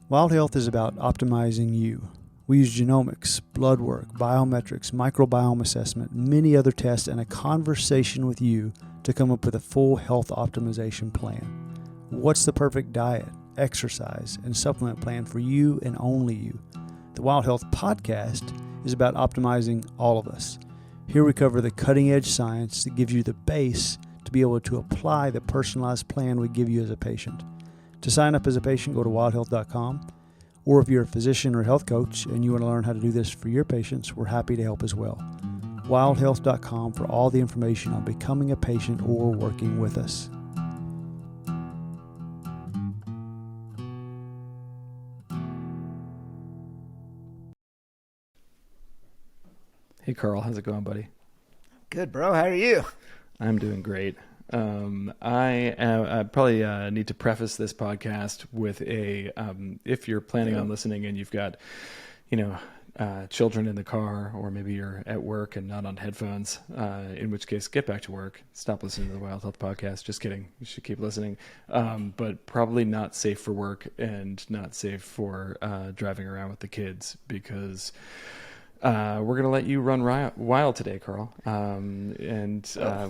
Wild Health is about optimizing you. We use genomics, blood work, biometrics, microbiome assessment, many other tests, and a conversation with you to come up with a full health optimization plan. What's the perfect diet, exercise, and supplement plan for you and only you? The Wild Health podcast is about optimizing all of us. Here we cover the cutting-edge science that gives you the base to be able to apply the personalized plan we give you as a patient. To sign up as a patient, go to wildhealth.com. Or if you're a physician or health coach and you want to learn how to do this for your patients, we're happy to help as well. wildhealth.com for all the information on becoming a patient or working with us. Hey, Carl, how's it going, buddy? Good, bro. How are you? I'm doing great. I probably need to preface this podcast with if you're planning on listening and you've got, children in the car, or maybe you're at work and not on headphones, in which case, get back to work. Stop listening to the Wild Health podcast. Just kidding. You should keep listening. But probably not safe for work and not safe for driving around with the kids, because we're going to let you run wild today, Carl.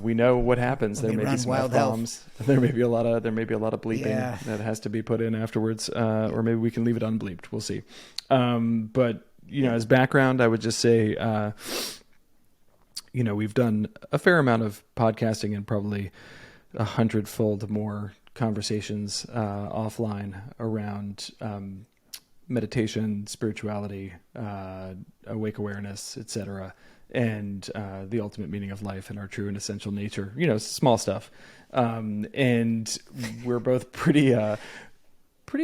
We know what happens. There may be some F-bombs. There may be a lot of bleeping that has to be put in afterwards, or maybe we can leave it unbleeped. We'll see. But as background, I would just say, we've done a fair amount of podcasting and probably 100-fold more conversations offline around meditation, spirituality, awake awareness, etc., and the ultimate meaning of life and our true and essential nature. Small stuff, and we're both pretty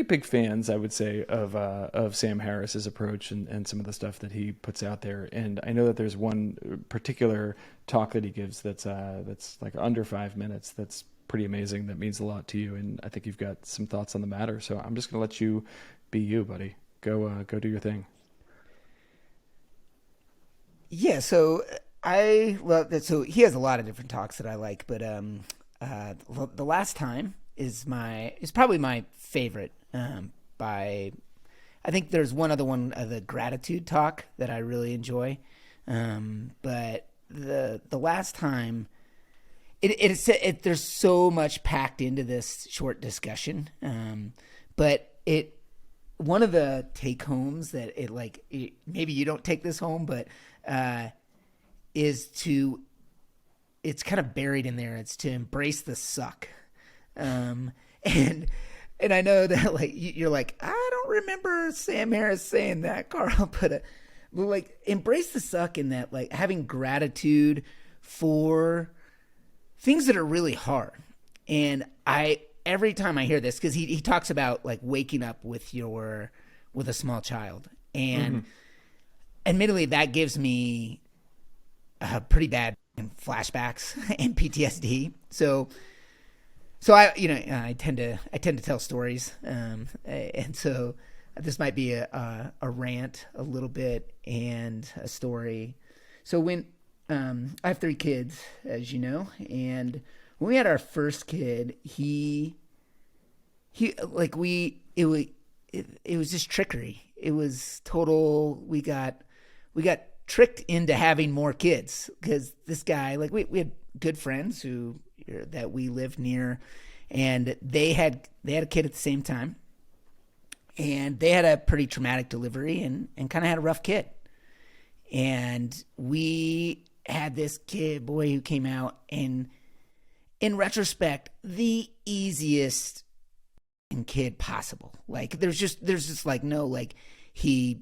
big fans, I would say, of Sam Harris's approach and some of the stuff that he puts out there. And I know that there's one particular talk that he gives that's like under 5 minutes. That's pretty amazing. That means a lot to you, and I think you've got some thoughts on the matter. So I'm just going to let you be you, buddy. Go do your thing. Yeah, so I love that. So he has a lot of different talks that I like, but the last time is probably my favorite. I think there's one other one, the gratitude talk, that I really enjoy. But the last time, there's so much packed into this short discussion. But one of the take homes that maybe you don't take this home, but it's kind of buried in there. It's to embrace the suck. And I know that you're like, I don't remember Sam Harris saying that, Carl, but embrace the suck, in that having gratitude for things that are really hard. And every time I hear this, because he talks about waking up with a small child, and admittedly that gives me pretty bad flashbacks and PTSD. So I tend to tell stories, and so this might be a rant a little bit and a story. So when I have 3 kids, as you know, and when we had our first kid, it was just trickery. It was total. We got tricked into having more kids, because this guy, we had good friends that we lived near, and they had a kid at the same time, and they had a pretty traumatic delivery and kind of had a rough kid. And we had this boy who came out, and in retrospect, the easiest kid possible. There's just he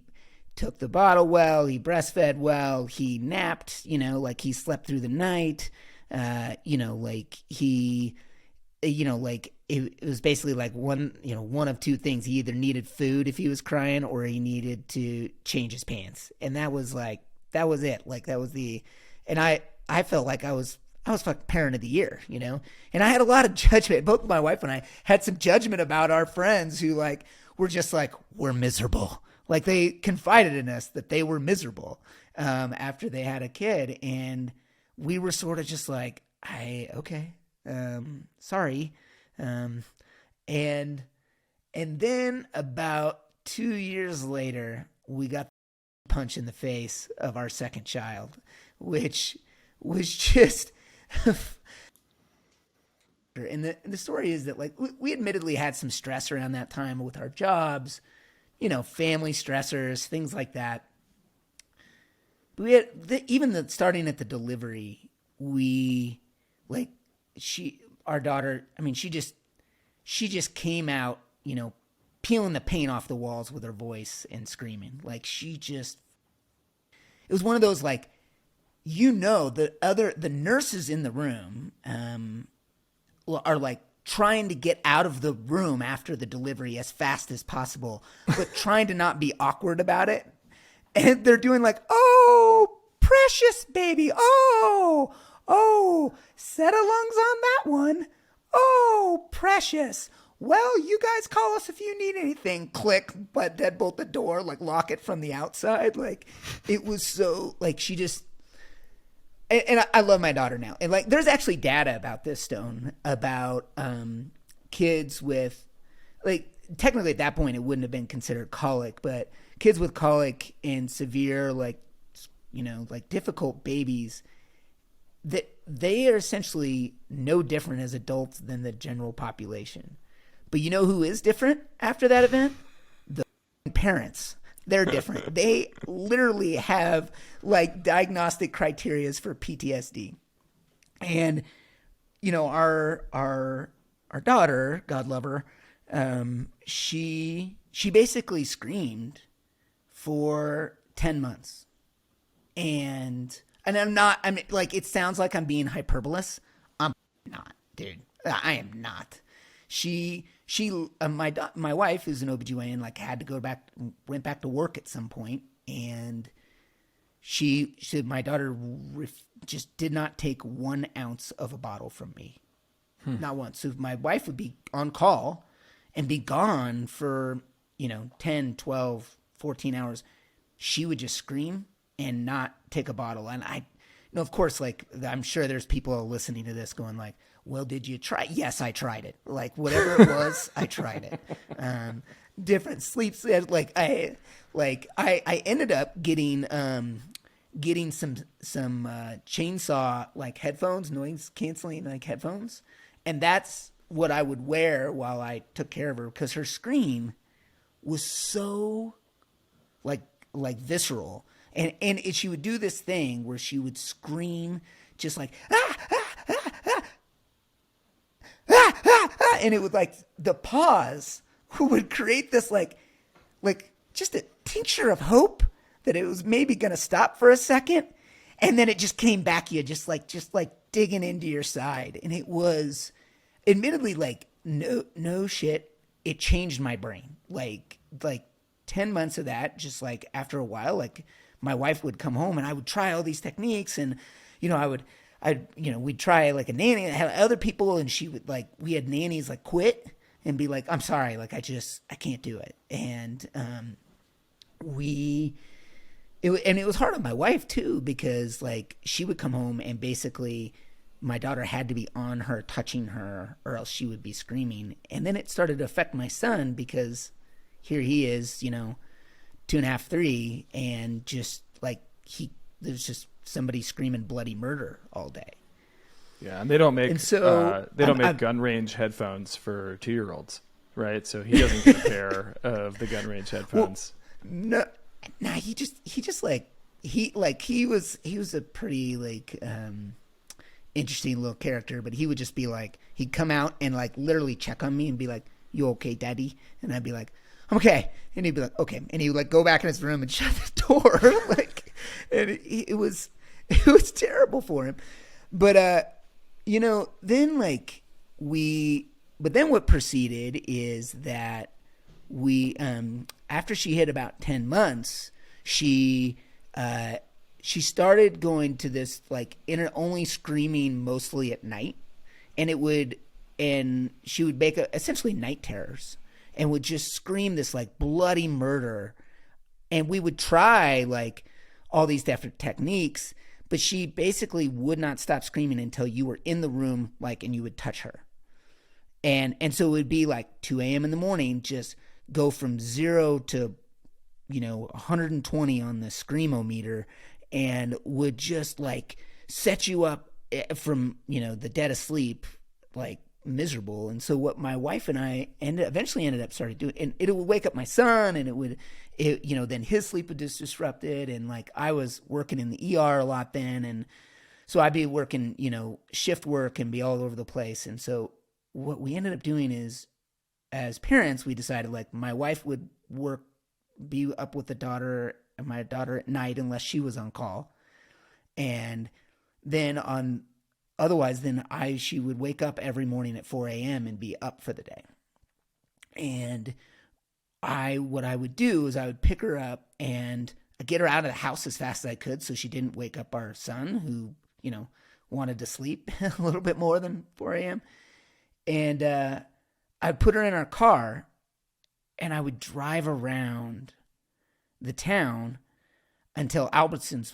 took the bottle well, he breastfed well, he napped, he slept through the night, it was basically one of 2 things. He either needed food if he was crying, or he needed to change his pants. And that was it. And I felt like I was fucking parent of the year, and I had a lot of judgment. Both my wife and I had some judgment about our friends who were just we're miserable. They confided in us that they were miserable after they had a kid. And we were sort of just okay, sorry. And then about 2 years later, we got the punch in the face of our second child, which was just. And the story is that, like, we admittedly had some stress around that time with our jobs, family stressors, things like that. But we had starting at the delivery, our daughter, she just came out, peeling the paint off the walls with her voice and screaming. Like, it was one of those, like, the nurses in the room, are like trying to get out of the room after the delivery as fast as possible, but trying to not be awkward about it. And they're doing like, oh, precious baby. Oh, set a lungs on that one. Oh, precious. Well, you guys call us if you need anything. Click, but deadbolt the door, like lock it from the outside. Like, it was so, like, she just, and I love my daughter now. And, like, there's actually data about this, Stone, about kids with, like, technically at that point it wouldn't have been considered colic, but kids with colic and severe, like, like difficult babies, that they are essentially no different as adults than the general population. But you know who is different after that event? The parents. They're different. They literally have, like, diagnostic criterias for PTSD. And, our daughter, God love her, she basically screamed for 10 months. And like, it sounds like I'm being hyperbolous. I'm not, dude. I am not. My wife, who's an OBGYN, like, had to went back to work at some point, and she said my daughter just did not take 1 ounce of a bottle from me. Not once. So my wife would be on call and be gone for, 10, 12, 14 hours. She would just scream and not take a bottle. And of course, like, I'm sure there's people listening to this going like, well, did you try? Yes, I tried it. Like, whatever it was, I tried it. Different sleeps. Like, I ended up getting some chainsaw, like, headphones, noise canceling, like, headphones. And that's what I would wear while I took care of her, because her scream was so like visceral. And she would do this thing where she would scream just like, ah, ah, ah, ah, ah, ah, ah, and it would, like, the pause would create this like just a tincture of hope that it was maybe going to stop for a second. And then it just came back at you, just like digging into your side. And it was admittedly, like, no shit. It changed my brain. Like 10 months of that, just like after a while, like, my wife would come home and I would try all these techniques, and, we'd try, like, a nanny that had other people, and she would, like, we had nannies, like, quit and be like, I'm sorry, like, I can't do it. And, it was hard on my wife too, because, like, she would come home and basically my daughter had to be on her, touching her, or else she would be screaming. And then it started to affect my son, because here he is, 2.5, 3, and just like there's just somebody screaming bloody murder all day. Yeah, and they don't make gun range headphones for 2-year-olds, right? So he doesn't get a pair of the gun range headphones. Well, no, he was a pretty, like, interesting little character, but he would just be like, he'd come out and, like, literally check on me and be like, "You okay, daddy?" And I'd be like, "I'm okay." And he'd be like, "Okay." And he would, like, go back in his room and shut the door. Like, and it was terrible for him. But, then, like, then what proceeded is that we, after she hit about 10 months, she started going to this, like, only screaming mostly at night, and she would make essentially night terrors, and would just scream this, like, bloody murder. And we would try, like, all these different techniques, but she basically would not stop screaming until you were in the room, like, and you would touch her. And so it would be like 2 a.m. in the morning, just go from 0 to 120 on the screamometer, and would just like set you up from the dead of sleep, like miserable. And so what my wife and I eventually ended up starting doing, and it would wake up my son, and then his sleep would just disrupted, and like I was working in the ER a lot then, and so I'd be working shift work and be all over the place. And so what we ended up doing is, as parents, we decided like my wife would be up with my daughter at night unless she was on call, and then she would wake up every morning at 4 a.m. and be up for the day. And what I would do is I would pick her up and I'd get her out of the house as fast as I could so she didn't wake up our son, who, wanted to sleep a little bit more than 4 a.m. And I'd put her in our car and I would drive around the town until Albertsons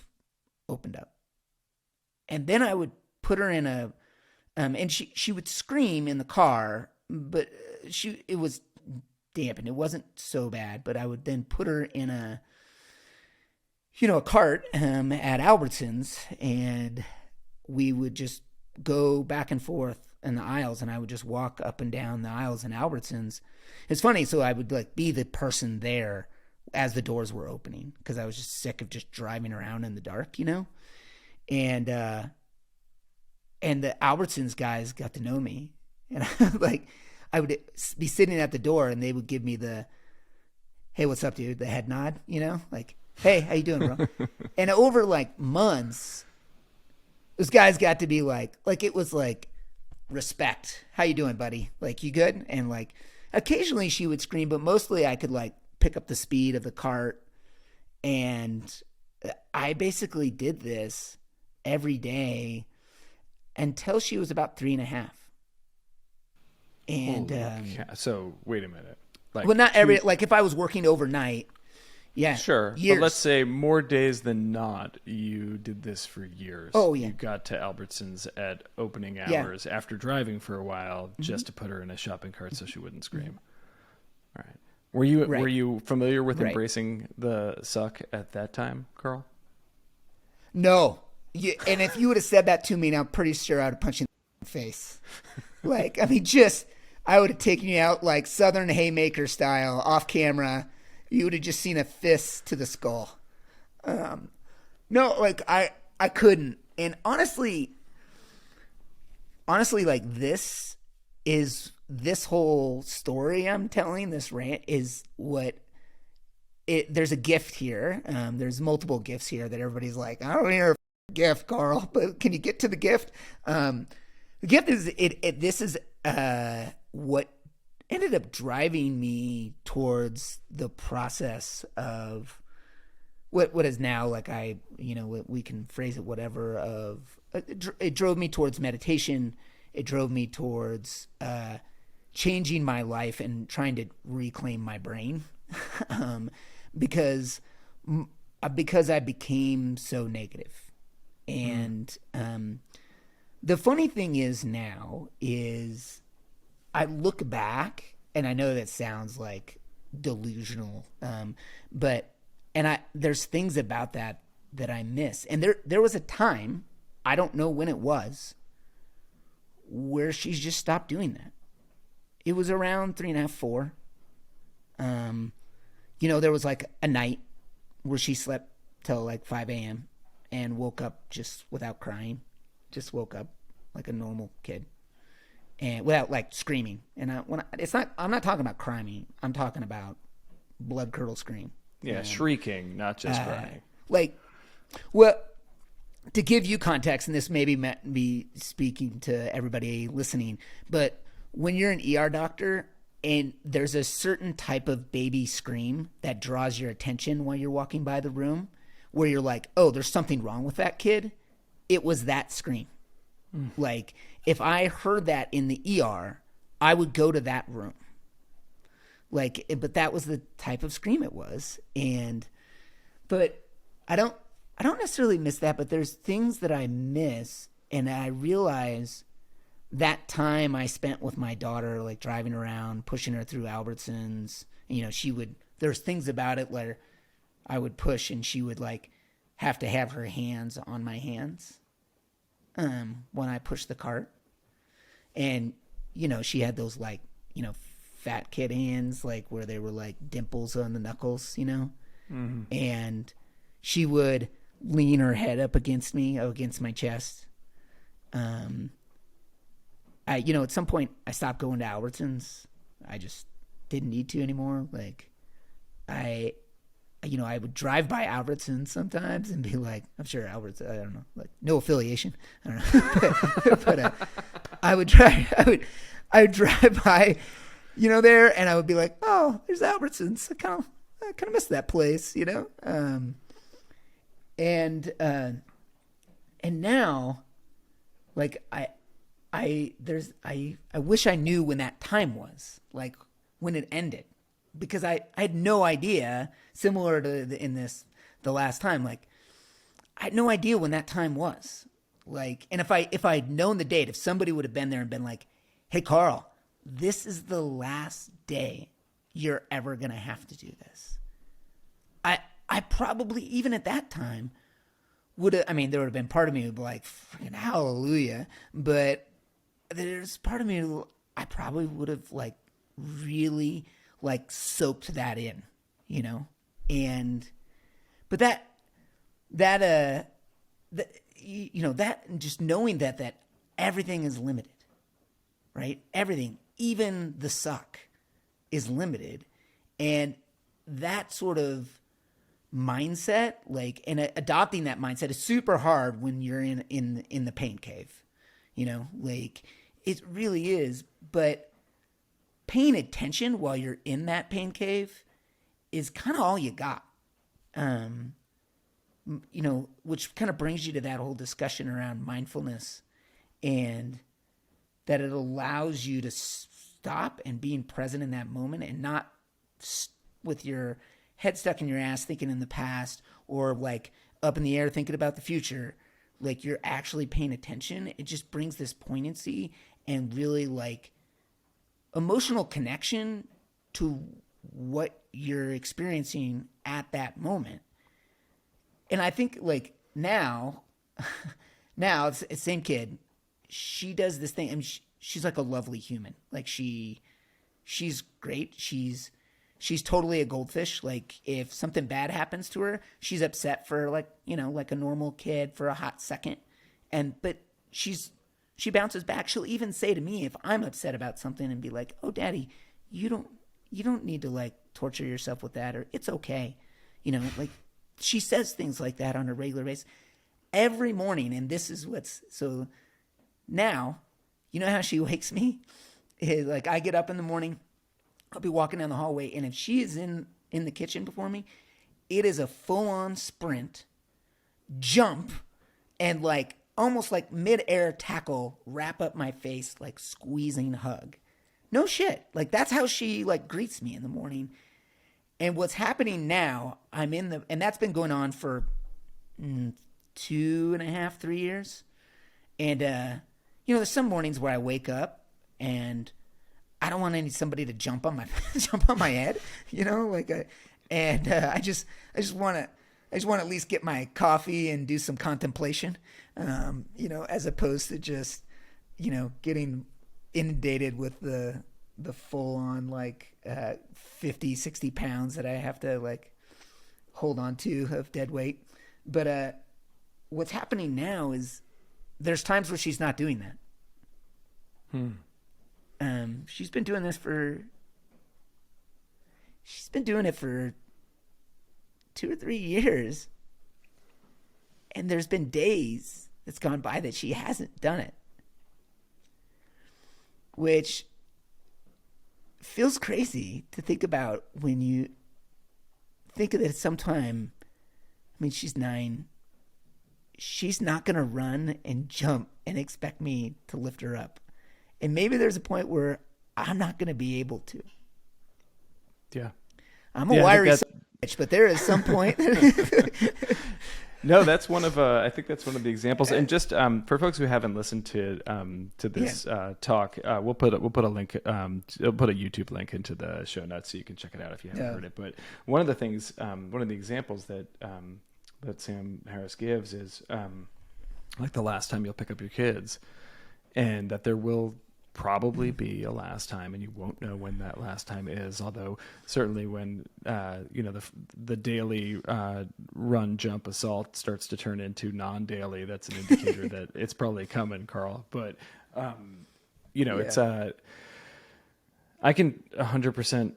opened up. And then I would put her in and she would scream in the car, but it was dampened. It wasn't so bad, but I would then put her in a cart at Albertsons, and we would just go back and forth in the aisles, and I would just walk up and down the aisles in Albertsons. It's funny, so I would like be the person there as the doors were opening, because I was just sick of just driving around in the dark, and the Albertsons guys got to know me, and I would be sitting at the door, and they would give me the, "Hey, what's up, dude?" the head nod, like, "Hey, how you doing, bro?" And over like months, those guys got to be like it was like respect. "How you doing, buddy? Like, you good?" And like occasionally she would scream, but mostly I could like pick up the speed of the cart. And I basically did this every day until she was about 3.5. And so wait a minute. Well, not every, like if I was working overnight, yeah, sure. years. But let's say more days than not, you did this for years. Oh, yeah. You got to Albertsons at opening hours after driving for a while just to put her in a shopping cart so she wouldn't scream. All right. Were you familiar with embracing the suck at that time, Carl? No. And if you would have said that to me, I'm pretty sure I would have punched you in the face. Like, I mean, I would have taken you out like Southern Haymaker style, off camera. You would have just seen a fist to the skull. No, like I couldn't. And honestly, like this whole story I'm telling, this rant is there's a gift here. There's multiple gifts here that everybody's like, "I don't hear a gift, Carl," but can you get to the gift? The gift is this is what ended up driving me towards the process of what is now, like we can phrase it whatever, it drove me towards meditation. It drove me towards changing my life and trying to reclaim my brain, because I became so negative. And the funny thing is now is I look back, and I know that sounds like delusional, but there's things about that I miss. And there was a time, I don't know when it was, where she's just stopped doing that. It was around 3.5, 4. There was like a night where she slept till like 5 a.m. and woke up just without crying, just woke up like a normal kid. And without like screaming. And I'm not talking about crying. I'm talking about blood curdle scream. Yeah, shrieking, not just crying. Like, well, to give you context, and this may be speaking to everybody listening, but when you're an ER doctor and there's a certain type of baby scream that draws your attention while you're walking by the room, where you're like, "Oh, there's something wrong with that kid," it was that scream. Like, if I heard that in the ER, I would go to that room. Like, but that was the type of scream it was. But I don't necessarily miss that, but there's things that I miss, and I realize that time I spent with my daughter, like driving around, pushing her through Albertsons, you know, there's things about it where I would push and she would like have to have her hands on my hands when I pushed the cart. And, you know, she had those like, you know, fat kid hands, like where they were like dimples on the knuckles, you know? Mm-hmm. And she would lean her head up against me, against my chest. You know, at some point I stopped going to Albertsons. I just didn't need to anymore. Like I would drive by Albertsons sometimes and be like, I'm sure Alberts, I don't know, like no affiliation. I don't know. but I would drive by, you know, there, and I would be like, oh, there's Albertsons. I kind of miss that place, you know? And now, like I wish I knew when that time was, like when it ended, because I had no idea, similar to the last time, like I had no idea when that time was, like, and if I'd known the date, if somebody would have been there and been like, hey, Carl, this is the last day you're ever going to have to do this. I probably, even at that time, would have, I mean, there would have been part of me who would be like, freaking hallelujah. But there's part of me who I probably would have like really like soaked that in, you know? But you know, that just knowing that everything is limited, right? Everything, even the suck, is limited. And that sort of mindset, like, and adopting that mindset is super hard when you're in the pain cave, you know, like it really is. But paying attention while you're in that pain cave is kind of all you got. You know, which kind of brings you to that whole discussion around mindfulness, and that it allows you to stop and being present in that moment, and not with your head stuck in your ass thinking in the past, or like up in the air thinking about the future. Like you're actually paying attention. It just brings this poignancy and really like emotional connection to what you're experiencing at that moment. And I think like now it's the same kid. She does this thing, and she's like a lovely human. Like she's great. She's totally a goldfish. Like if something bad happens to her, she's upset for like, you know, like a normal kid for a hot second. But she bounces back. She'll even say to me if I'm upset about something and be like, "Oh, Daddy, you don't need to like torture yourself with that, or it's okay." You know, like she says things like that on a regular basis every morning. And this is so now, you know how she wakes me? Like I get up in the morning, I'll be walking down the hallway, and if she is in the kitchen before me, it is a full-on sprint, jump, and like almost like mid-air tackle, wrap up my face, like squeezing hug. No shit. Like that's how she like greets me in the morning. And what's happening now, and that's been going on for 2.5, 3 years. And, you know, there's some mornings where I wake up and I don't want somebody to jump on my head, you know, like, I just want to at least get my coffee and do some contemplation, you know, as opposed to just, you know, getting inundated with the full on like 50, 60 pounds that I have to like hold on to of dead weight. But what's happening now is there's times where she's not doing that. She's been doing it for 2 or 3 years. And there's been days that's gone by that she hasn't done it. Which feels crazy to think about when you think of it sometime. I mean, she's 9. She's not going to run and jump and expect me to lift her up. And maybe there's a point where I'm not going to be able to. Yeah. I'm a wiry bitch, but there is some point. No, that's one of I think that's one of the examples. And just for folks who haven't listened to this talk, we'll put a link, we'll put a YouTube link into the show notes so you can check it out if you haven't heard it. But one of the things, one of the examples that Sam Harris gives is like the last time you'll pick up your kids, and that there will probably be a last time, and you won't know when that last time is. Although certainly when the daily run, jump, assault starts to turn into non-daily, that's an indicator that it's probably coming, Carl. But it's I can 100%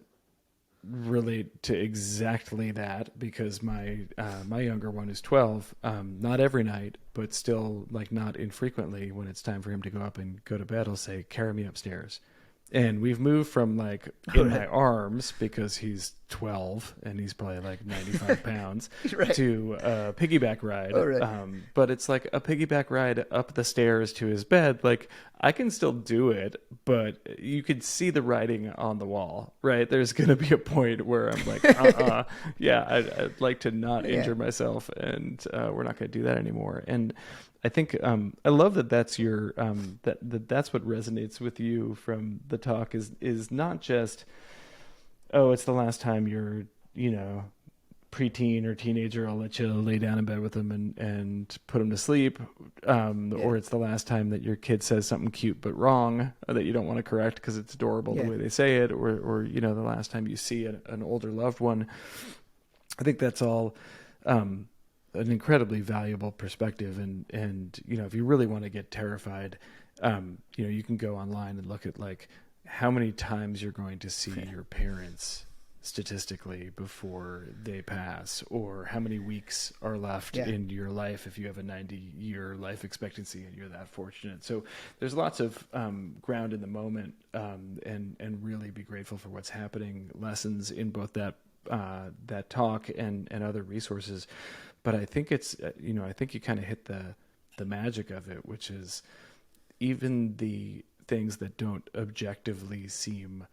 relate to exactly that, because my younger one is 12. Not every night, but still, like, not infrequently, when it's time for him to go up and go to bed, I'll say, carry me upstairs. And we've moved from like in my arms, because he's 12 and he's probably like 95 pounds, to a piggyback ride. But it's like a piggyback ride up the stairs to his bed. Like, I can still do it, but you could see the writing on the wall, right? There's going to be a point where I'm like, I'd like to not injure myself, and we're not going to do that anymore. And I think I love that that's your that's what resonates with you from the talk, is not just, oh, it's the last time you're, preteen or teenager, I'll let you lay down in bed with them and put them to sleep, or it's the last time that your kid says something cute but wrong that you don't want to correct because it's adorable the way they say it, or the last time you see an older loved one. I think that's all an incredibly valuable perspective, and if you really want to get terrified, you can go online and look at like how many times you're going to see your parents statistically before they pass, or how many weeks are left in your life if you have a 90-year life expectancy and you're that fortunate. So there's lots of ground in the moment, and really be grateful for what's happening, lessons in both that talk and other resources. But I think it's, I think you kind of hit the magic of it, which is even the things that don't objectively seem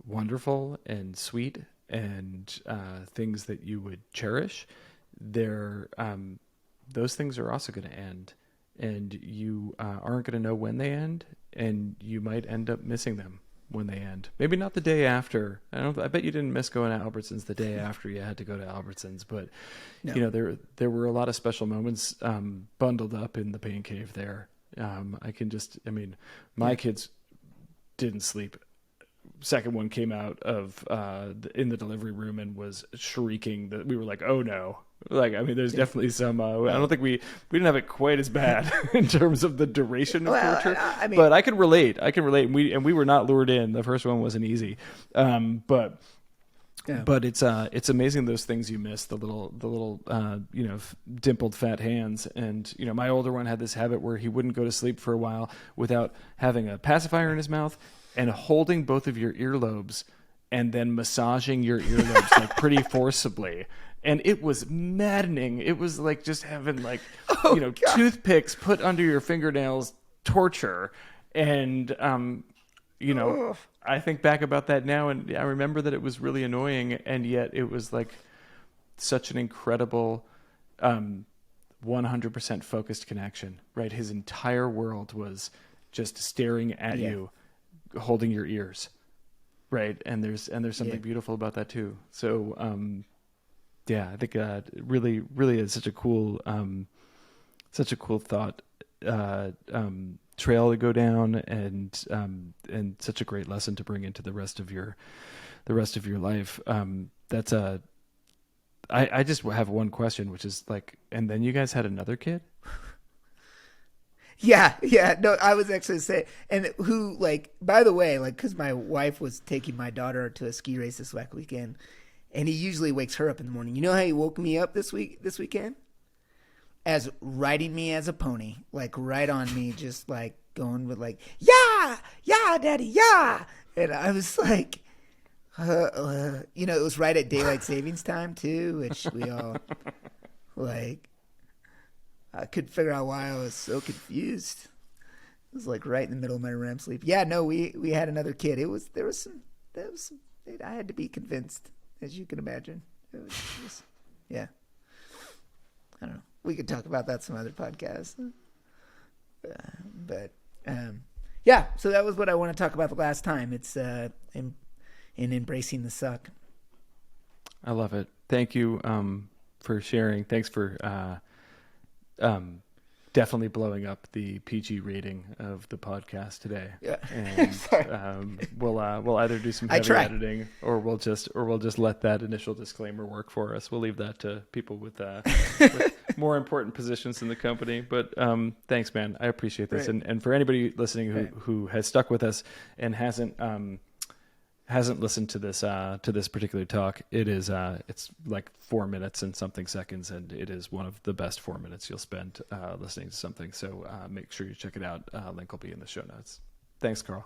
wonderful and sweet, and things that you would cherish, those things are also going to end, and you aren't going to know when they end, and you might end up missing them when they end. Maybe not the day after. I bet you didn't miss going to Albertsons the day after you had to go to Albertsons, but there were a lot of special moments bundled up in the pain cave there. My kids didn't sleep. Second one came out of in the delivery room and was shrieking. That we were like, oh no. There's definitely some. I don't think we didn't have it quite as bad in terms of the duration of torture. But I can relate. And we were not lured in. The first one wasn't easy. But it's amazing those things you miss, the little dimpled fat hands. And my older one had this habit where he wouldn't go to sleep for a while without having a pacifier in his mouth and holding both of your earlobes and then massaging your earlobes like pretty forcibly. And it was maddening. It was like just having toothpicks put under your fingernails, torture. And, I think back about that now, and I remember that it was really annoying, and yet it was like such an incredible 100% focused connection, right? His entire world was just staring at you, holding your ears, right? And there's something beautiful about that too. So, I think really is such a cool thought trail to go down, and such a great lesson to bring into the rest of your life. I just have one question, which is like, and then you guys had another kid? Yeah. No, I was actually saying, and who, like, by the way, like, because my wife was taking my daughter to a ski race this weekend, and he usually wakes her up in the morning. You know how he woke me up this weekend? As riding me as a pony, like right on me, just like going with like, yeah, daddy, yeah. And I was like, it was right at daylight savings time too, which we all like, I couldn't figure out why I was so confused. It was like right in the middle of my REM sleep. Yeah, no, we had another kid. There was some, I had to be convinced, as you can imagine. It was yeah. I don't know. We could talk about that some other podcast. Yeah, so that was what I want to talk about the last time. It's in embracing the suck. I love it. Thank you for sharing. Thanks for definitely blowing up the PG rating of the podcast today. Yeah. And we'll either do some heavy editing or we'll just let that initial disclaimer work for us. We'll leave that to people with more important positions in the company. But thanks, man. I appreciate this. Right. And for anybody listening who has stuck with us and hasn't listened to this particular talk, it's like 4 minutes and something seconds, and it is one of the best 4 minutes you'll spend listening to something. So make sure you check it out. Link will be in the show notes. Thanks, Carl.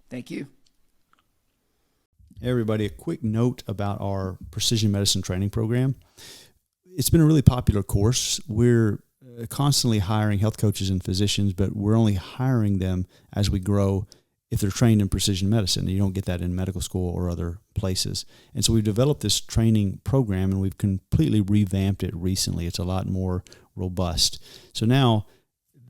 Thank you. Hey everybody, a quick note about our precision medicine training program. It's been a really popular course. We're constantly hiring health coaches and physicians, but we're only hiring them as we grow if they're trained in precision medicine. You don't get that in medical school or other places. And so we've developed this training program, and we've completely revamped it recently. It's a lot more robust. So now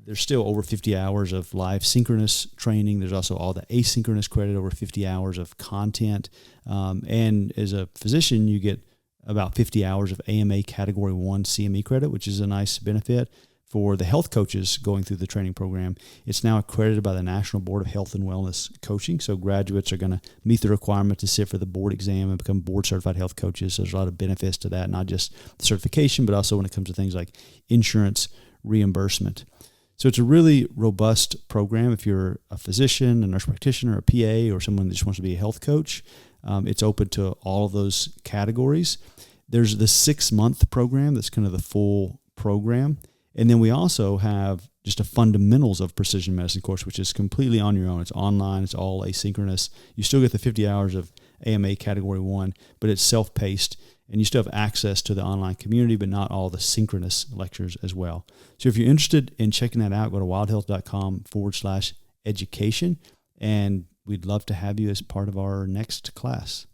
there's still over 50 hours of live synchronous training. There's also all the asynchronous credit, over 50 hours of content. And as a physician, you get about 50 hours of AMA Category 1 CME credit, which is a nice benefit. For the health coaches going through the training program, it's now accredited by the National Board of Health and Wellness Coaching. So graduates are going to meet the requirement to sit for the board exam and become board certified health coaches. So there's a lot of benefits to that, not just the certification, but also when it comes to things like insurance reimbursement. So it's a really robust program. If you're a physician, a nurse practitioner, a PA, or someone that just wants to be a health coach, it's open to all of those categories. There's the 6-month program that's kind of the full program. And then we also have just a fundamentals of precision medicine course, which is completely on your own. It's online. It's all asynchronous. You still get the 50 hours of AMA Category 1, but it's self-paced, and you still have access to the online community, but not all the synchronous lectures as well. So if you're interested in checking that out, go to wildhealth.com/education, and we'd love to have you as part of our next class.